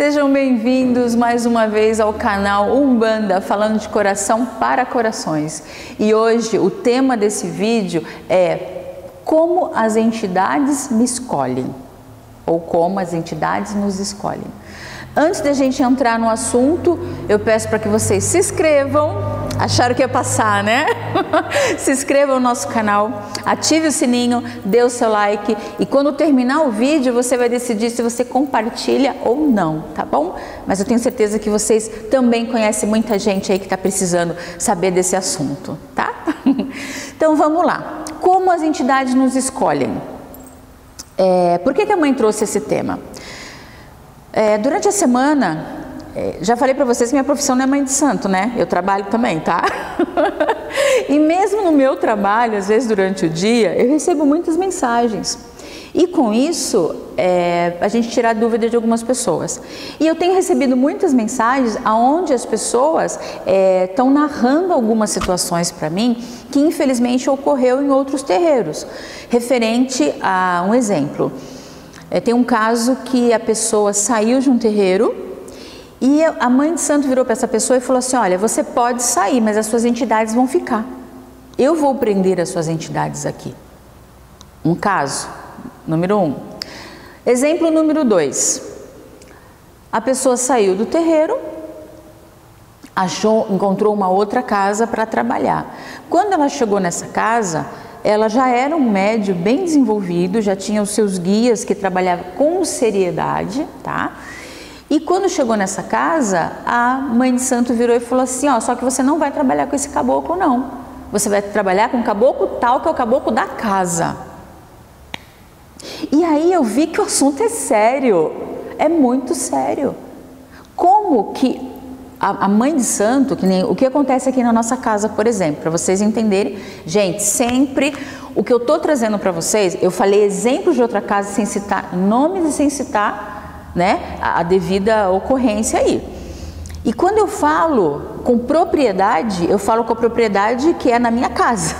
Sejam bem-vindos mais uma vez ao canal Umbanda, falando de coração para corações. E hoje o tema desse vídeo é como as entidades me escolhem, ou como as entidades nos escolhem. Antes da gente entrar no assunto, eu peço para que vocês se inscrevam. Acharam que ia passar, né? Se inscreva no nosso canal, ative o sininho, dê o seu like e quando terminar o vídeo você vai decidir se você compartilha ou não, tá bom? Mas eu tenho certeza que vocês também conhecem muita gente aí que está precisando saber desse assunto, tá? Então vamos lá. Como as entidades nos escolhem? Por que a mãe trouxe esse tema? Durante a semana, já falei para vocês que minha profissão não é mãe de santo, né? Eu trabalho também, tá? E mesmo no meu trabalho, às vezes durante o dia, eu recebo muitas mensagens. E com isso, a gente tira a dúvida de algumas pessoas. E eu tenho recebido muitas mensagens onde as pessoas estão narrando algumas situações para mim que infelizmente ocorreu em outros terreiros. Referente a um exemplo. Tem um caso que a pessoa saiu de um terreiro e a mãe de santo virou para essa pessoa e falou assim: olha, você pode sair, mas as suas entidades vão ficar. Eu vou prender as suas entidades aqui. Um caso, número 1. Exemplo número 2. A pessoa saiu do terreiro, encontrou uma outra casa para trabalhar. Quando ela chegou nessa casa, ela já era um médium bem desenvolvido, já tinha os seus guias que trabalhavam com seriedade, tá? E quando chegou nessa casa, a mãe de santo virou e falou assim: ó, só que você não vai trabalhar com esse caboclo não. Você vai trabalhar com o caboclo tal, que é o caboclo da casa. E aí eu vi que o assunto é sério, é muito sério. Como que a mãe de santo, que nem o que acontece aqui na nossa casa, por exemplo, para vocês entenderem, gente, sempre o que eu estou trazendo para vocês, eu falei exemplos de outra casa sem citar nomes e sem citar, né, a devida ocorrência aí. E quando eu falo com propriedade, eu falo com a propriedade que é na minha casa.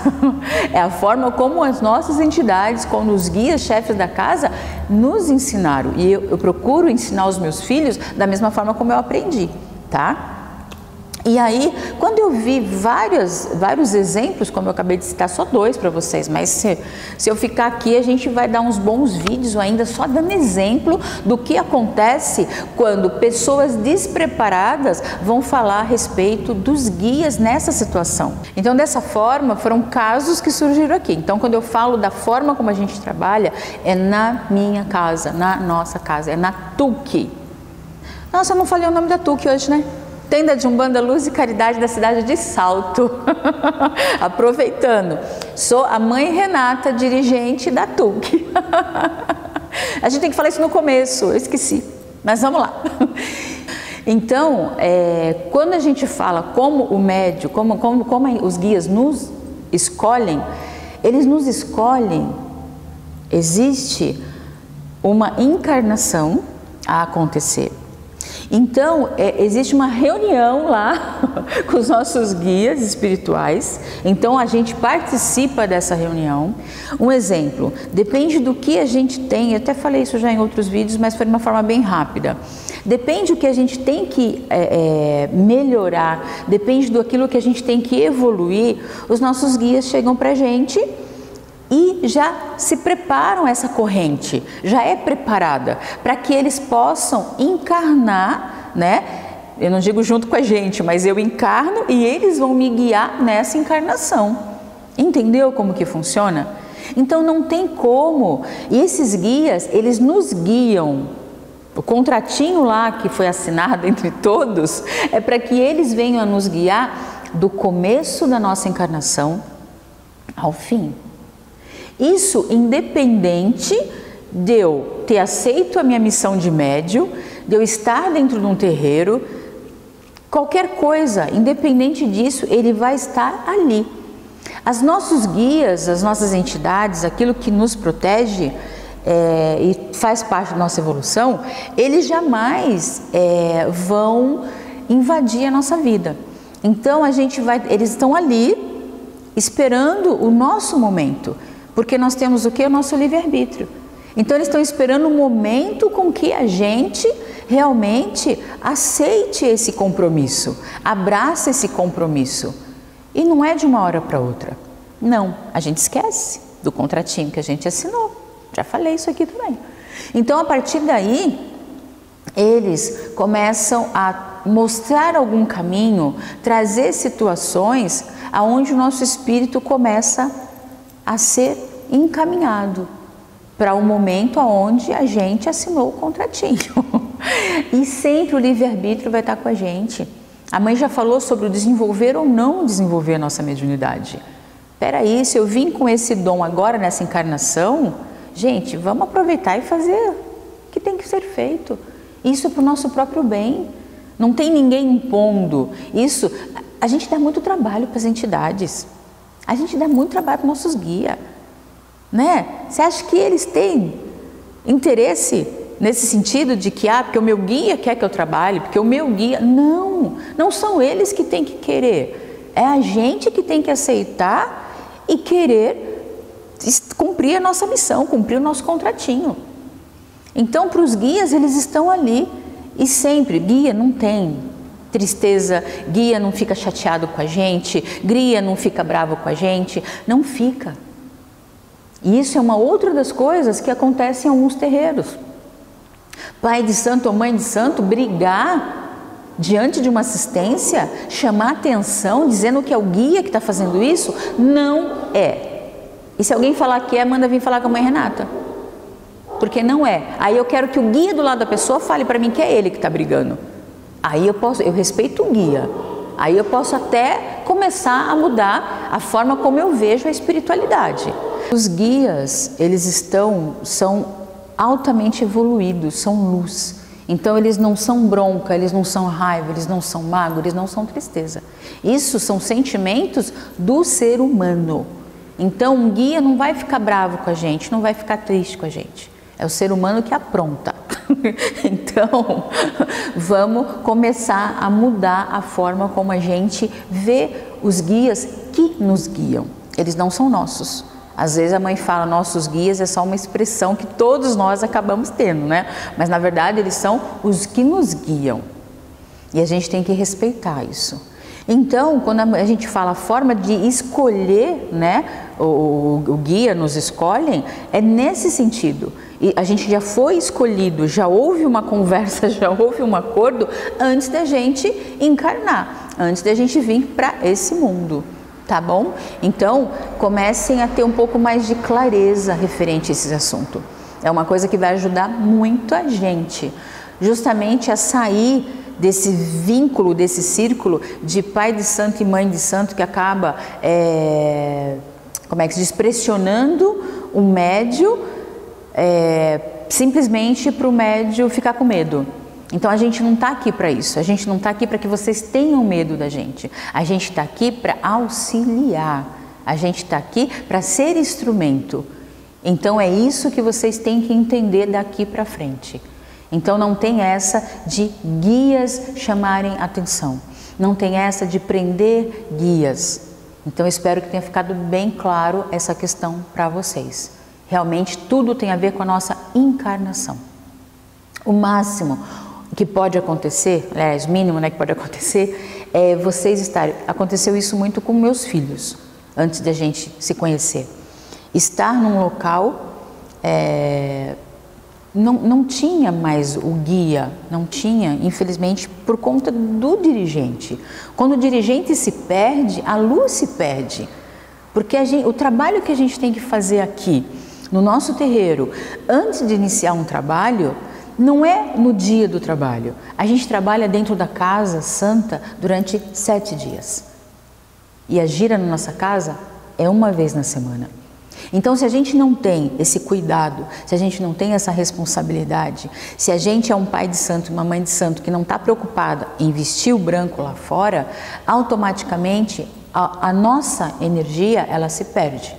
É a forma como as nossas entidades, como os guias, chefes da casa, nos ensinaram. E eu procuro ensinar os meus filhos da mesma forma como eu aprendi, tá? E aí, quando eu vi vários exemplos, como eu acabei de citar, só 2 para vocês, mas se eu ficar aqui, a gente vai dar uns bons vídeos ainda, só dando exemplo do que acontece quando pessoas despreparadas vão falar a respeito dos guias nessa situação. Então, dessa forma, foram casos que surgiram aqui. Então, quando eu falo da forma como a gente trabalha, é na minha casa, na nossa casa, é na TUC. Nossa, eu não falei o nome da TUC hoje, né? Tenda de Umbanda, Luz e Caridade da cidade de Salto. Aproveitando, sou a mãe Renata, dirigente da TUC. A gente tem que falar isso no começo, eu esqueci, mas vamos lá. Então, quando a gente fala como o médium, como os guias nos escolhem, eles nos escolhem, existe uma encarnação a acontecer. Então, existe uma reunião lá com os nossos guias espirituais, então a gente participa dessa reunião. Um exemplo, depende do que a gente tem, eu até falei isso já em outros vídeos, mas foi de uma forma bem rápida. Depende do que a gente tem que melhorar, depende daquilo que a gente tem que evoluir, os nossos guias chegam pra gente e já se preparam essa corrente, já é preparada para que eles possam encarnar, né? Eu não digo junto com a gente, mas eu encarno e eles vão me guiar nessa encarnação. Entendeu como que funciona? Então não tem como. E esses guias, eles nos guiam. O contratinho lá que foi assinado entre todos é para que eles venham a nos guiar do começo da nossa encarnação ao fim. Isso independente de eu ter aceito a minha missão de médium, de eu estar dentro de um terreiro, qualquer coisa, independente disso, ele vai estar ali. Os nossos guias, as nossas entidades, aquilo que nos protege e faz parte da nossa evolução, eles jamais vão invadir a nossa vida. Então eles estão ali esperando o nosso momento. Porque nós temos o que? O nosso livre-arbítrio. Então eles estão esperando o momento com que a gente realmente aceite esse compromisso, abrace esse compromisso. E não é de uma hora para outra. Não, a gente esquece do contratinho que a gente assinou. Já falei isso aqui também. Então, a partir daí, eles começam a mostrar algum caminho, trazer situações aonde o nosso espírito começa a ser encaminhado para o momento aonde a gente assinou o contratinho. E sempre o livre-arbítrio vai estar com a gente. A mãe já falou sobre o desenvolver ou não desenvolver a nossa mediunidade. Espera aí, se eu vim com esse dom agora nessa encarnação, gente, vamos aproveitar e fazer o que tem que ser feito. Isso é para o nosso próprio bem. Não tem ninguém impondo. Isso, a gente dá muito trabalho para as entidades. A gente dá muito trabalho para os nossos guias. Né? Você acha que eles têm interesse nesse sentido de que, porque o meu guia quer que eu trabalhe, porque o meu guia... Não, não são eles que têm que querer. É a gente que tem que aceitar e querer cumprir a nossa missão, cumprir o nosso contratinho. Então, para os guias, eles estão ali. E sempre, guia não tem tristeza, guia não fica chateado com a gente, guia não fica bravo com a gente, não fica. E isso é uma outra das coisas que acontece em alguns terreiros. Pai de santo ou mãe de santo brigar diante de uma assistência, chamar atenção, dizendo que é o guia que está fazendo isso, não é. E se alguém falar que é, manda vir falar com a mãe Renata. Porque não é. Aí eu quero que o guia do lado da pessoa fale para mim que é ele que está brigando. Aí eu respeito o guia. Aí eu posso até começar a mudar a forma como eu vejo a espiritualidade. Os guias, eles são altamente evoluídos, são luz. Então eles não são bronca, eles não são raiva, eles não são mágoa, eles não são tristeza. Isso são sentimentos do ser humano. Então um guia não vai ficar bravo com a gente, não vai ficar triste com a gente. É o ser humano que apronta. Então, vamos começar a mudar a forma como a gente vê os guias que nos guiam. Eles não são nossos. Às vezes a mãe fala, nossos guias é só uma expressão que todos nós acabamos tendo, né? Mas na verdade eles são os que nos guiam. E a gente tem que respeitar isso. Então, quando a gente fala a forma de escolher, né? O guia nos escolhem, é nesse sentido. E a gente já foi escolhido, já houve uma conversa, já houve um acordo antes da gente encarnar, antes da gente vir para esse mundo, tá bom? Então, comecem a ter um pouco mais de clareza referente a esse assunto. É uma coisa que vai ajudar muito a gente, justamente a sair desse vínculo, desse círculo de pai de santo e mãe de santo que acaba, como é que se diz, pressionando o médio, simplesmente para o médio ficar com medo. Então a gente não está aqui para isso, a gente não está aqui para que vocês tenham medo da gente, a gente está aqui para auxiliar, a gente está aqui para ser instrumento. Então é isso que vocês têm que entender daqui para frente. Então não tem essa de guias chamarem atenção, não tem essa de prender guias. Então eu espero que tenha ficado bem claro essa questão para vocês. Realmente tudo tem a ver com a nossa encarnação. O máximo que pode acontecer, aliás, mínimo, né, que pode acontecer, é vocês estarem... Aconteceu isso muito com meus filhos, antes da gente se conhecer. Estar num local... Não tinha mais o guia, não tinha, infelizmente, por conta do dirigente. Quando o dirigente se perde, a luz se perde. Porque o trabalho que a gente tem que fazer aqui, no nosso terreiro, antes de iniciar um trabalho, não é no dia do trabalho. A gente trabalha dentro da casa santa durante 7 dias. E a gira na nossa casa é uma vez na semana. Então, se a gente não tem esse cuidado, se a gente não tem essa responsabilidade, se a gente é um pai de santo, uma mãe de santo que não está preocupada em vestir o branco lá fora, automaticamente a nossa energia, ela se perde.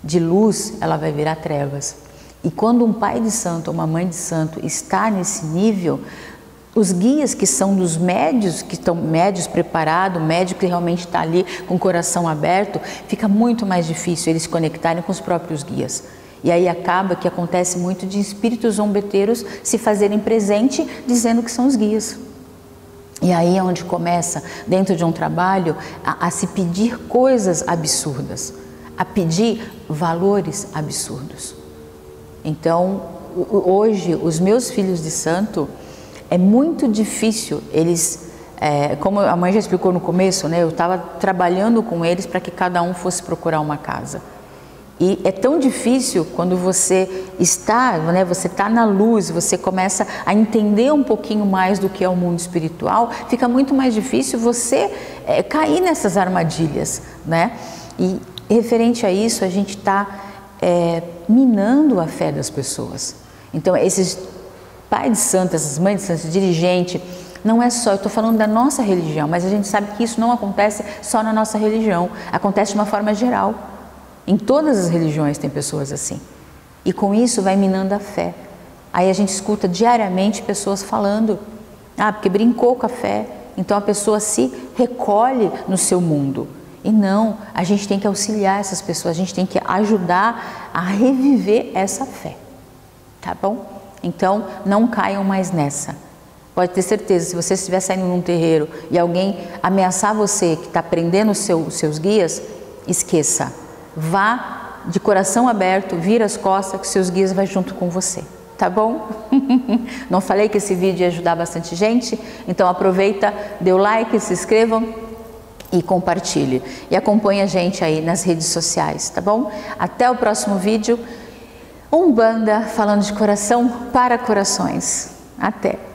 De luz, ela vai virar trevas. E quando um pai de santo ou uma mãe de santo está nesse nível, os guias que são dos médios, que estão médios preparados, médio que realmente está ali com o coração aberto, fica muito mais difícil eles se conectarem com os próprios guias. E aí acaba que acontece muito de espíritos zombeteiros se fazerem presente dizendo que são os guias. E aí é onde começa, dentro de um trabalho, a se pedir coisas absurdas, a pedir valores absurdos. Então, hoje, os meus filhos de santo, é muito difícil eles, como a mãe já explicou no começo, né, eu estava trabalhando com eles para que cada um fosse procurar uma casa. E é tão difícil quando você está, né, você está na luz, você começa a entender um pouquinho mais do que é o mundo espiritual, fica muito mais difícil você cair nessas armadilhas, né? E referente a isso, a gente está minando a fé das pessoas. Então, esses pais de santo, essas mães de santo, esse dirigente, não é só, eu estou falando da nossa religião, mas a gente sabe que isso não acontece só na nossa religião, acontece de uma forma geral. Em todas as religiões tem pessoas assim. E com isso vai minando a fé. Aí a gente escuta diariamente pessoas falando, porque brincou com a fé, então a pessoa se recolhe no seu mundo. E não, a gente tem que auxiliar essas pessoas, a gente tem que ajudar a reviver essa fé. Tá bom? Então não caiam mais nessa. Pode ter certeza, se você estiver saindo num terreiro e alguém ameaçar você que está prendendo os seus guias, esqueça. Vá de coração aberto, vira as costas que seus guias vão junto com você, tá bom? Não falei que esse vídeo ia ajudar bastante gente? Então aproveita, dê o like, se inscrevam e compartilhe. E acompanhe a gente aí nas redes sociais, tá bom? Até o próximo vídeo. Umbanda falando de coração para corações. Até!